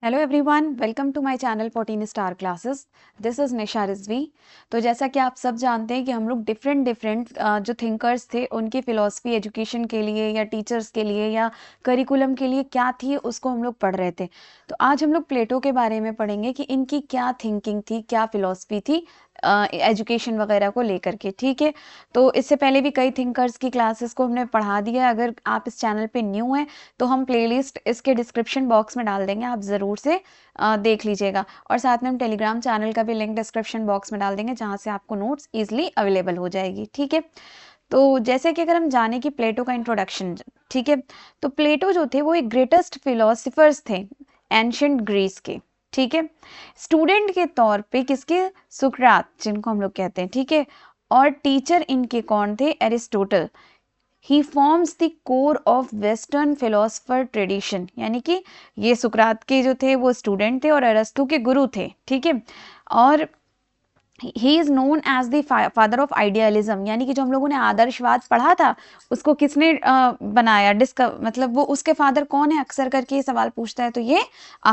Hello everyone, welcome to my channel 14 star classes. This is Nisha Rizvi. तो जैसा कि आप सब जानते हैं कि हम लोग डिफरेंट जो थिंकर्स थे उनकी फ़िलॉसफी एजुकेशन के लिए या टीचर्स के लिए या करिकुलम के लिए क्या थी उसको हम लोग पढ़ रहे थे। तो आज हम लोग प्लेटो के बारे में पढ़ेंगे कि इनकी क्या थिंकिंग थी, क्या फ़िलॉसफी थी एजुकेशन वगैरह को लेकर के। ठीक है, तो इससे पहले भी कई थिंकर्स की क्लासेस को हमने पढ़ा दिया है। अगर आप इस चैनल पे न्यू हैं तो हम प्लेलिस्ट इसके डिस्क्रिप्शन बॉक्स में डाल देंगे, आप ज़रूर से देख लीजिएगा। और साथ में हम टेलीग्राम चैनल का भी लिंक डिस्क्रिप्शन बॉक्स में डाल देंगे, जहाँ से आपको नोट्स ईजिली अवेलेबल हो जाएगी। ठीक है, तो जैसे कि अगर हम जाने कि प्लेटो का इंट्रोडक्शन, ठीक है, तो प्लेटो जो थे वो एक ग्रेटेस्ट फिलोसफर्स थे एंशिएंट ग्रीस के। ठीक है, स्टूडेंट के तौर पे किसके? सुकरात, जिनको हम लोग कहते हैं। ठीक है, और टीचर इनके कौन थे? Aristotle. He forms the core of western philosopher tradition, यानी कि ये सुकरात के जो थे वो स्टूडेंट थे और अरस्तु के गुरु थे। ठीक है, और he is known as the father of idealism, यानी कि जो हम लोगों ने आदर्शवाद पढ़ा था उसको किसने बनाया, मतलब वो उसके फादर कौन है? अक्सर करके ये सवाल पूछता है, तो ये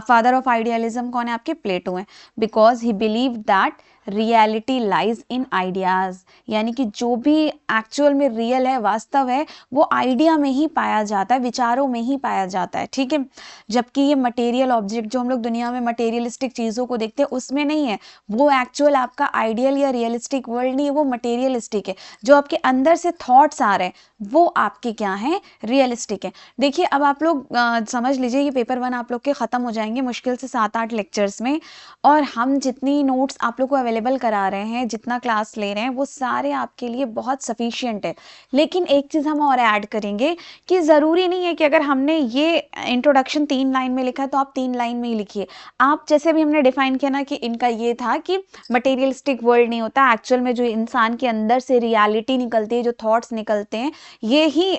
फादर ऑफ आइडियलिज्म कौन है? आपके प्लेटो हैं। Because he believe that reality lies in ideas, यानी कि जो भी एक्चुअल में रियल है, वास्तव है, वो आइडिया में ही पाया जाता है, विचारों में ही पाया जाता है। ठीक है, जबकि ये मटेरियल ऑब्जेक्ट जो हम लोग दुनिया में मटेरियलिस्टिक चीज़ों को देखते हैं उसमें नहीं है। वो एक्चुअल आपका आइडियल या रियलिस्टिक वर्ल्ड नहीं है, वो मटेरियलिस्टिक है। जो आपके अंदर से थॉट्स आ रहे हैं वो आपके क्या हैं? रियलिस्टिक है। देखिए, अब आप लोग समझ लीजिए ये पेपर 1 आप लोग के ख़त्म हो जाएंगे मुश्किल से 7-8 लेक्चर्स में, और हम जितनी नोट्स आप लोग को अवेलेबल करा रहे हैं, जितना क्लास ले रहे हैं, वो सारे आपके लिए बहुत सफिशियंट है। लेकिन एक चीज़ हम और ऐड करेंगे कि ज़रूरी नहीं है कि अगर हमने ये इंट्रोडक्शन 3 लाइन में लिखा है तो आप 3 लाइन में ही लिखिए। आप जैसे भी हमने डिफाइन किया ना कि इनका ये था कि मटेरियलिस्टिक वर्ल्ड नहीं होता, एक्चुअल में जो इंसान के अंदर से रियलिटी निकलती है, जो थॉट्स निकलते हैं, ये ही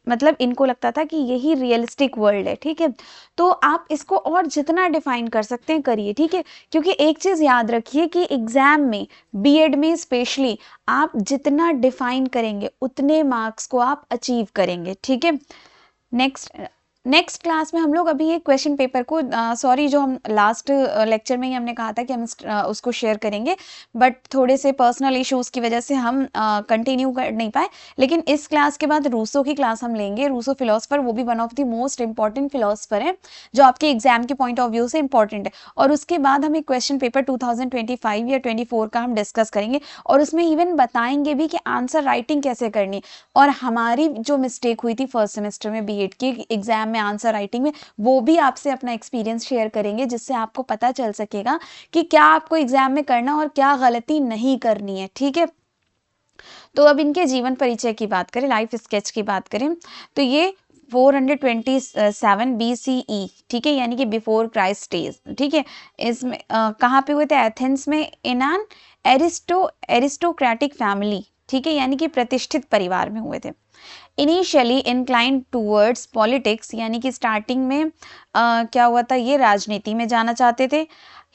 मतलब इनको लगता था कि यही रियलिस्टिक वर्ल्ड है। ठीक है, तो आप इसको और जितना डिफाइन कर सकते हैं करिए। ठीक है, क्योंकि एक चीज़ याद रखिए कि एग्जाम में, बीएड में स्पेशली, आप जितना डिफाइन करेंगे उतने मार्क्स को आप अचीव करेंगे। ठीक है, नेक्स्ट क्लास में हम लोग अभी ये क्वेश्चन पेपर को सॉरी, जो हम लास्ट लेक्चर में ही हमने कहा था कि हम उसको शेयर करेंगे, बट थोड़े से पर्सनल इश्यूज़ की वजह से हम कंटिन्यू कर नहीं पाए। लेकिन इस क्लास के बाद रूसो की क्लास हम लेंगे। रूसो फिलोसफर, वो भी one of the most important philosopher है जो आपके एग्जाम के पॉइंट ऑफ व्यू से इंपॉर्टेंट है। और उसके बाद हम एक क्वेश्चन पेपर 2025 या 24 का हम डिस्कस करेंगे, और उसमें इवन बताएंगे भी कि आंसर राइटिंग कैसे करनी। और हमारी जो मिस्टेक हुई थी फर्स्ट सेमेस्टर में बीएड के एग्जाम में आंसर राइटिंग में, वो भी आपसे अपना एक्सपीरियंस शेयर करेंगे, जिससे आपको पता चल सकेगा कि क्या आपको एग्जाम में करना और क्या गलती नहीं करनी है। ठीक है, तो अब इनके जीवन परिचय की बात करें, लाइफ स्केच की बात करें, तो ये 427 BCE, ठीक है, यानी कि बिफोर क्राइस्ट डेज। ठीक है, इसमें कहाँ पे हुए थे? एथेंस में, इन एन एरिस्टोक्रेटिक फैमिली। ठीक है, यानी कि प्रतिष्ठित परिवार में हुए थे। इनिशियली इंक्लाइंड टूवर्ड्स पॉलिटिक्स, यानी कि स्टार्टिंग में क्या हुआ था? ये राजनीति में जाना चाहते थे।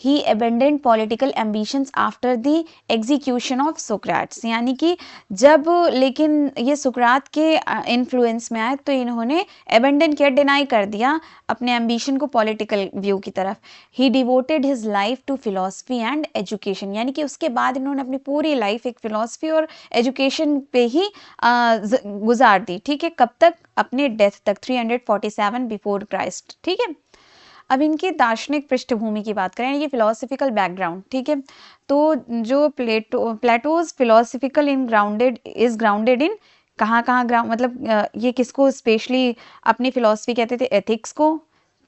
He abandoned political ambitions after the execution of Socrates, यानी कि जब, लेकिन ये सुकरात के इन्फ्लुएंस में आए तो इन्होंने अबेंडन किया, डिनाई कर दिया अपने एम्बिशन को पॉलिटिकल व्यू की तरफ। He devoted his life to philosophy and education, यानी कि उसके बाद इन्होंने अपनी पूरी लाइफ एक फिलोसफी और एजुकेशन पे ही गुजार दी। ठीक है, कब तक? अपने डेथ तक, 347 बिफोर क्राइस्ट। ठीक है, अब इनकी दार्शनिक पृष्ठभूमि की बात करें, ये फिलोसफिकल बैकग्राउंड। ठीक है, तो जो Plato's philosophical is grounded in कहाँ कहाँ ग्राउंड, मतलब ये किसको स्पेशली अपनी फिलोसफी कहते थे? एथिक्स को,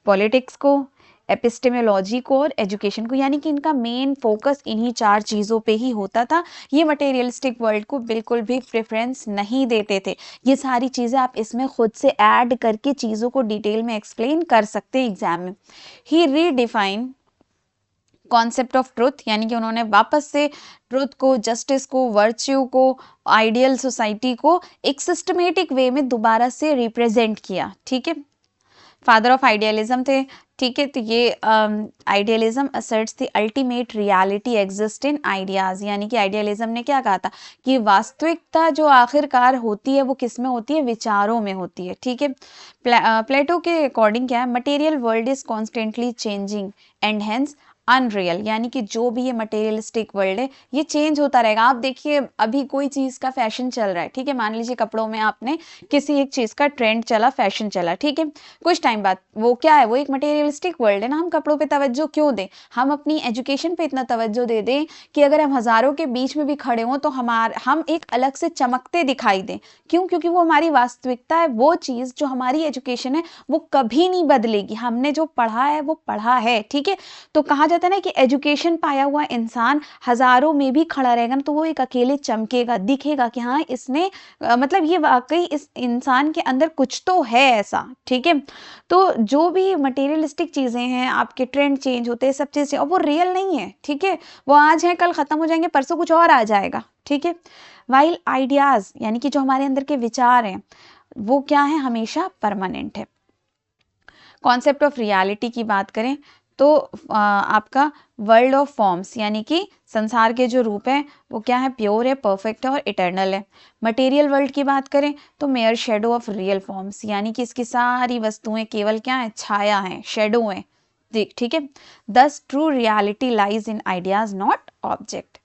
पॉलिटिक्स को, एपिस्टेमोलॉजी को और एजुकेशन को, यानी कि इनका मेन फोकस इन्हीं 4 चीज़ों पे ही होता था। ये मटेरियलिस्टिक वर्ल्ड को बिल्कुल भी प्रेफरेंस नहीं देते थे। ये सारी चीज़ें आप इसमें खुद से ऐड करके चीज़ों को डिटेल में एक्सप्लेन कर सकते हैं एग्जाम में। ही रीडिफाइन कॉन्सेप्ट ऑफ ट्रुथ, यानी कि उन्होंने वापस से ट्रुथ को, जस्टिस को, वर्च्यू को, आइडियल सोसाइटी को एक सिस्टमेटिक वे में दोबारा से रिप्रेजेंट किया। ठीक है, फादर ऑफ आइडियलिज्म थे, ठीक है। तो ये idealism assets the ultimate reality exist in ideas, यानी कि आइडियलिज्म ने क्या कहा था कि वास्तविकता जो आखिरकार होती है वो किस में होती है, विचारों में होती है, ठीक है। प्लेटो के अकॉर्डिंग क्या है, material world is constantly changing and hence unreal, यानी कि जो भी ये मटेरियलिस्टिक वर्ल्ड है ये चेंज होता रहेगा। आप देखिए अभी कोई चीज़ का फैशन चल रहा है, ठीक है, मान लीजिए कपड़ों में आपने किसी एक चीज़ का ट्रेंड चला, फैशन चला, ठीक है, कुछ टाइम बाद वो क्या है, वो एक मटेरियलिस्टिक वर्ल्ड है ना। हम कपड़ों पे तवज्जो क्यों दें, हम अपनी एजुकेशन पे इतना तवज्जो दे दें कि अगर हम हज़ारों के बीच में भी खड़े हों तो हम एक अलग से चमकते दिखाई दें। क्यों? क्योंकि वो हमारी वास्तविकता है, वो चीज़ जो हमारी एजुकेशन है वो कभी नहीं बदलेगी, हमने जो पढ़ा है वो पढ़ा है, ठीक है। तो कहा जाता है ना कि एजुकेशन पाया हुआ इंसान हजारों में भी खड़ा रहेगा ना तो वो एक अकेले चमकेगा, दिखेगा कि हाँ इसने मतलब ये वाकई इस इंसान के अंदर कुछ तो है ऐसा, ठीक है। तो जो भी मटेरियलिस्टिक चीजें हैं, आपके ट्रेंड चेंज होते हैं, सब चीजें, और वो रियल नहीं है, ठीक है, वो आज है कल खत्म हो जाएंगे, परसों कुछ और आ जाएगा, ठीक है। वाइल आइडियाज यानी कि जो हमारे अंदर के विचार हैं वो क्या है, हमेशा परमानेंट है। कॉन्सेप्ट ऑफ रियलिटी की बात करें तो आपका वर्ल्ड ऑफ फॉर्म्स यानी कि संसार के जो रूप हैं वो क्या है, प्योर है, परफेक्ट है और इटर्नल है। मटेरियल वर्ल्ड की बात करें तो mayor shadow of real forms, यानी कि इसकी सारी वस्तुएं केवल क्या है, छाया है, शेडो है, ठीक है। दस true reality lies in ideas not object,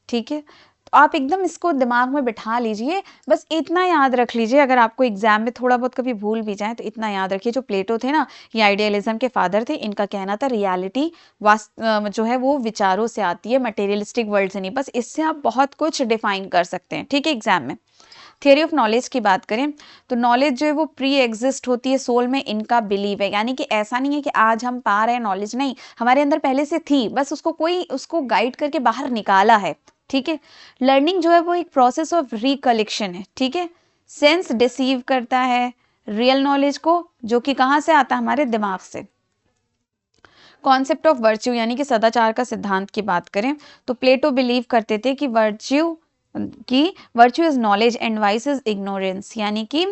ठीक है। तो आप एकदम इसको दिमाग में बिठा लीजिए, बस इतना याद रख लीजिए, अगर आपको एग्जाम में थोड़ा बहुत कभी भूल भी जाए तो इतना याद रखिए, जो प्लेटो थे ना ये आइडियलिज्म के फादर थे, इनका कहना था रियलिटी जो है वो विचारों से आती है, मटेरियलिस्टिक वर्ल्ड से नहीं। बस इससे आप बहुत कुछ डिफाइन कर सकते हैं, ठीक है, एग्जाम में। थियरी ऑफ नॉलेज की बात करें तो नॉलेज जो है वो प्री एग्जिस्ट होती है सोल में, इनका बिलीव है, यानी कि ऐसा नहीं है कि आज हम पा रहे हैं नॉलेज, नहीं, हमारे अंदर पहले से थी, बस उसको गाइड करके बाहर निकाला है, ठीक है। लर्निंग जो है वो एक प्रोसेस ऑफ रिकलेक्शन है, ठीक है। सेंस डिसीव करता है रियल नॉलेज को, जो कि कहाँ से आता है, हमारे दिमाग से। कॉन्सेप्ट ऑफ वर्च्यू यानी कि सदाचार का सिद्धांत की बात करें तो प्लेटो बिलीव करते थे कि virtue is knowledge and vice is ignorance, यानी कि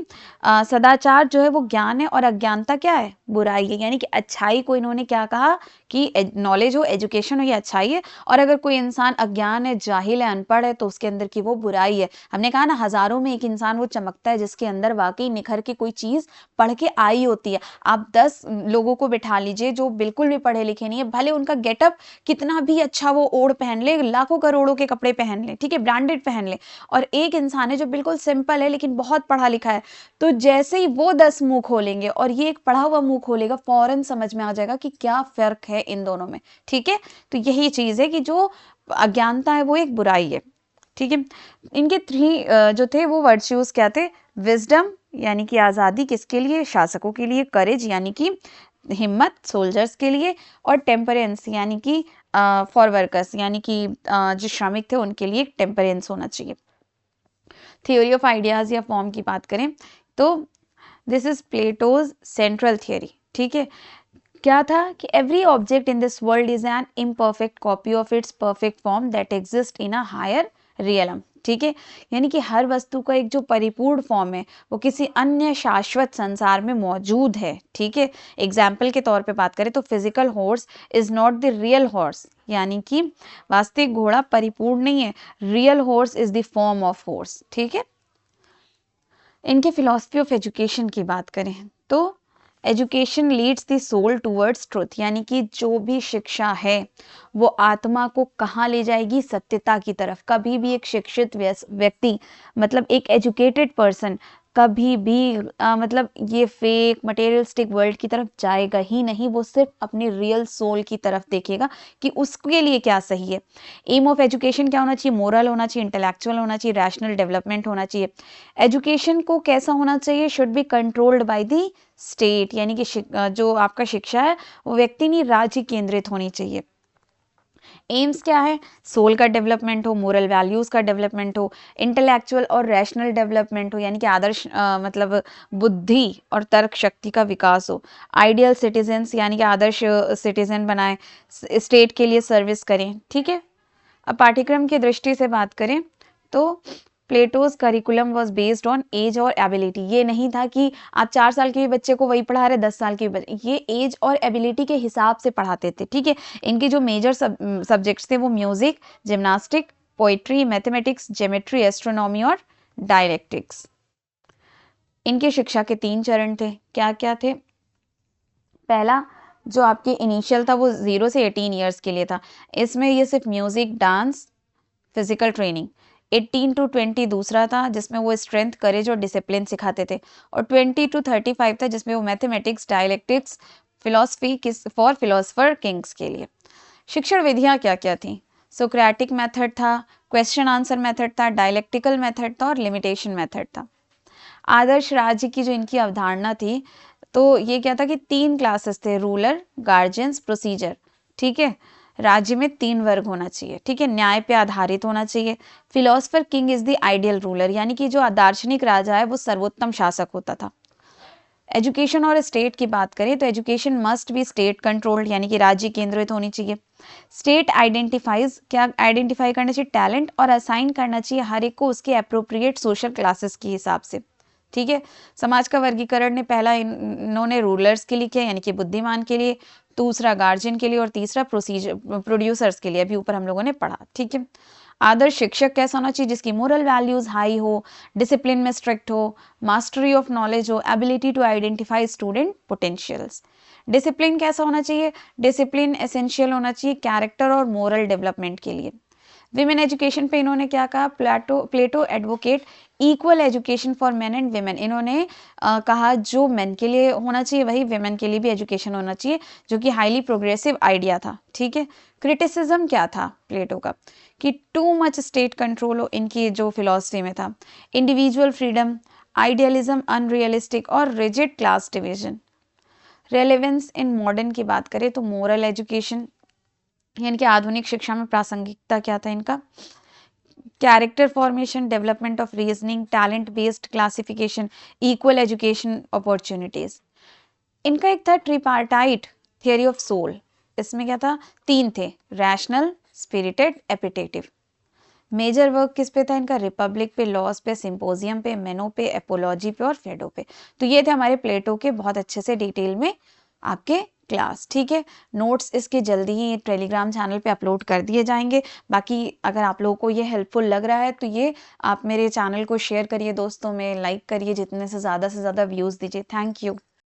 सदाचार जो है वो ज्ञान है और अज्ञानता क्या है, बुराई है। यानी कि अच्छाई को इन्होंने क्या कहा कि नॉलेज हो, एजुकेशन हो, ये अच्छाई है, और अगर कोई इंसान अज्ञान है, जाहिल है, अनपढ़ है तो उसके अंदर की वो बुराई है। हमने कहा ना हजारों में एक इंसान वो चमकता है जिसके अंदर वाकई निखर के कोई चीज पढ़ के आई होती है। आप 10 लोगों को बिठा लीजिए जो बिल्कुल भी पढ़े लिखे नहीं है, भले उनका गेटअप कितना भी अच्छा वो ओढ़ पहन ले, लाखों करोड़ों के कपड़े पहन ले, ठीक है, ब्रांडेड पहन ले, और एक इंसान है जो बिल्कुल सिंपल है लेकिन बहुत पढ़ा लिखा है, तो जैसे ही वो 10 मुंह खोलेंगे और ये एक पढ़ा हुआ मुंह खोलेगा, फौरन समझ में आ जाएगा कि क्या फर्क है इन दोनों में, ठीक है। तो यही चीज है कि जो अज्ञानता है वो एक बुराई है, ठीक है। इनके 3 जो थे वो वर्च्यूज क्या थे, विजडम यानी कि आज़ादी किसके लिए, शासकों के लिए, करेज यानी कि हिम्मत, सोल्जर्स के लिए, और टेम्परेंस यानी कि फॉर वर्कर्स यानी कि जो श्रमिक थे उनके लिए टेम्परेंस होना चाहिए। थ्योरी ऑफ आइडियाज या फॉर्म की बात करें तो this is Plato's central theory, ठीक है। क्या था कि every object in this world is an imperfect copy of its perfect form that exist in a higher realm, ठीक है। यानी कि हर वस्तु का एक जो परिपूर्ण फॉर्म है वो किसी अन्य शाश्वत संसार में मौजूद है, ठीक है। एग्जाम्पल के तौर पे बात करें तो physical horse is not the real horse, यानी कि वास्तविक घोड़ा परिपूर्ण नहीं है, real horse is the form of horse, ठीक है। इनके फिलॉसफी ऑफ एजुकेशन की बात करें तो education leads the soul towards truth, यानी कि जो भी शिक्षा है वो आत्मा को कहाँ ले जाएगी, सत्यता की तरफ। कभी भी एक शिक्षित व्यक्ति मतलब एक एजुकेटेड पर्सन कभी भी मतलब ये फेक मटेरियलिस्टिक वर्ल्ड की तरफ जाएगा ही नहीं, वो सिर्फ अपनी रियल सोल की तरफ देखेगा कि उसके लिए क्या सही है। एम ऑफ एजुकेशन क्या होना चाहिए, मोरल होना चाहिए, इंटेलेक्चुअल होना चाहिए, रैशनल डेवलपमेंट होना चाहिए। एजुकेशन को कैसा होना चाहिए, should be controlled by the state, यानी कि जो आपका शिक्षा है वो व्यक्ति नहीं राज्य केंद्रित होनी चाहिए। एम्स क्या है, सोल का डेवलपमेंट हो, मोरल वैल्यूज का डेवलपमेंट हो, इंटेलेक्चुअल और रैशनल डेवलपमेंट हो, यानी कि आदर्श मतलब बुद्धि और तर्क शक्ति का विकास हो। आइडियल सिटीजन्स यानी कि आदर्श सिटीजन बनाए, स्टेट के लिए सर्विस करें, ठीक है। अब पाठ्यक्रम की दृष्टि से बात करें तो Plato's curriculum was based on age और एबिलिटी। ये नहीं था कि आप 4 साल के भी बच्चे को वही पढ़ा रहे, 10 साल के भी बच्चे, ये एज और एबिलिटी के हिसाब से पढ़ाते थे, ठीक है। इनके जो मेजर सब्जेक्ट्स थे वो music, gymnastic, poetry, mathematics, geometry, astronomy और डायलेक्टिक्स। इनके शिक्षा के 3 चरण थे। क्या क्या थे? पहला जो आपके इनिशियल था वो 0 से 18 ईयर्स के लिए था। इसमें ये सिर्फ music, dance, physical training. 18 to 20 दूसरा था जिसमें वो स्ट्रेंथ, करेज और डिसिप्लिन सिखाते थे। और 20 टू 35 था जिसमें वो mathematics, dialectics, philosophy for philosopher Kings के लिए। शिक्षण विधियाँ क्या क्या थी? सोक्रेटिक मेथड था, क्वेश्चन आंसर मेथड था, डायलेक्टिकल मेथड था और लिमिटेशन मेथड था। आदर्श राज्य की जो इनकी अवधारणा थी, तो ये क्या था कि 3 क्लासेस थे, रूलर, गार्जियंस, प्रोसीजर, ठीक है। राज्य में 3 वर्ग होना चाहिए, ठीक है, न्याय पे आधारित होना चाहिए। Philosopher king is the ideal ruler, यानी कि जो दार्शनिक राजा है वो सर्वोत्तम शासक होता था। एजुकेशन और स्टेट की बात करें तो education must be state controlled, यानी कि राज्य केंद्रित होनी चाहिए। स्टेट आइडेंटिफाइज, क्या आइडेंटिफाई करना चाहिए? टैलेंट, और असाइन करना चाहिए हर एक को उसके अप्रोप्रिएट सोशल क्लासेस के हिसाब से, ठीक है। समाज का वर्गीकरण ने पहला इन्होंने रूलर्स के लिए किया, यानी कि बुद्धिमान के लिए, दूसरा गार्जियन के लिए और तीसरा प्रोड्यूसर्स के लिए, अभी ऊपर हम लोगों ने पढ़ा, ठीक है। आदर्श शिक्षक कैसा होना चाहिए? जिसकी मोरल वैल्यूज हाई हो, डिसिप्लिन में स्ट्रिक्ट हो, मास्टरी ऑफ नॉलेज हो, ability to identify student potentials. Discipline कैसा होना चाहिए? डिसिप्लिन एसेंशियल होना चाहिए कैरेक्टर और मोरल डेवलपमेंट के लिए। विमेन एजुकेशन पे इन्होंने क्या कहा? Plato advocate equal education for men and women. इन्होंने कहा जो मेन के लिए होना चाहिए वही विमेन के लिए भी एजुकेशन होना चाहिए, जो कि हाईली प्रोग्रेसिव आइडिया था, ठीक है। क्रिटिसिज्म क्या था प्लेटो का? कि टू मच स्टेट कंट्रोल हो, इनकी जो फिलॉसफी में था। इंडिविजुअल फ्रीडम, आइडियलिज्म, अनरियलिस्टिक और rigid class division. Relevance in modern की बात करें तो मोरल एजुकेशन, यानी कि आधुनिक शिक्षा में प्रासंगिकता क्या था इनका? Character formation, development of reasoning, talent based classification, equal education opportunities. इनका एक था ट्रिपार्टाइट थियोरी ऑफ सोल। इसमें क्या था? 3 थे, रैशनल, स्पिरिटेड, एपिटेटिव। मेजर वर्क किस पे था इनका? रिपब्लिक पे, लॉस पे, सिंपोजियम पे, मेनो पे, एपोलॉजी पे और फेडो पे। तो ये थे हमारे प्लेटो के बहुत अच्छे से डिटेल में आपके क्लास, ठीक है। नोट्स इसके जल्दी ही टेलीग्राम चैनल पे अपलोड कर दिए जाएंगे। बाकी अगर आप लोगों को ये हेल्पफुल लग रहा है तो ये आप मेरे चैनल को शेयर करिए दोस्तों में, लाइक करिए, जितने से ज़्यादा व्यूज़ दीजिए। Thank you.